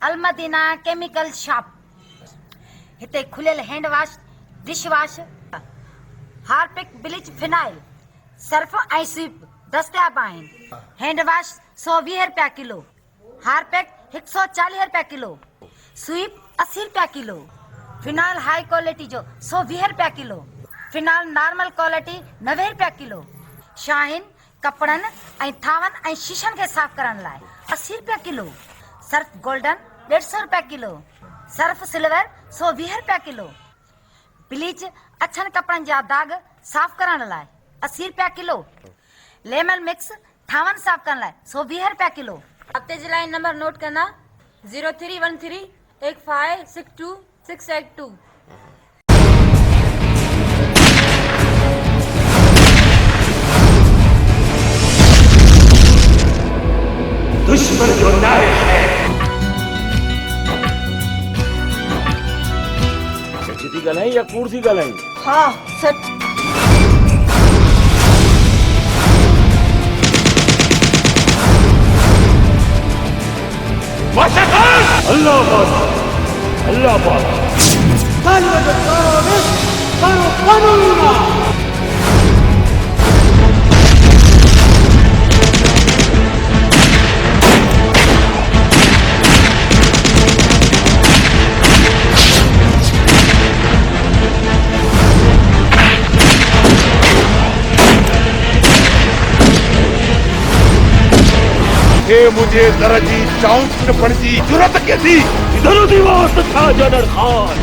Al Madina chemical shop. हिते खुलियल hand wash, dish wash, Harpic, bleach, phenyl, Surf ऐं sweep दस्तियाब आहिनि। हैंड वॉश 120 रुपया किलो, हार्पिक 140 रुपया किलो, स्वीप 80 रुपया किलो, फिनाइल हाई क्वालिटी जो 120 रुपया किलो, फिनाइल नॉर्मल क्वालिटी 90 रुपया किलो, शाहीन कपड़नि ऐं थावनि ऐं शीशनि खे साफ़ करण लाइ 80 रुपया किलो, सर्फ गोल्डन 150 रुपया किलो, सर्फ सिल्वर 120 रुपया किलो, ब्लीच अछनि कपड़नि जा दाग साफ़ करण लाइ 80 रुपया किलो, लेमन मिक्स थावनि साफ़ करण लाइ 120 रुपया किलो। हफ्ते जी लाइन नंबर नोट करना 03138562 दुश्मन जो नायक है सच्ची गलाई या कूड़ सी गलाई? हाँ सच। अल्लाह अल्लाह मुझे दरजी चाउंस पड़ती जरूरत के थी इधर दीवार था जनरल खान।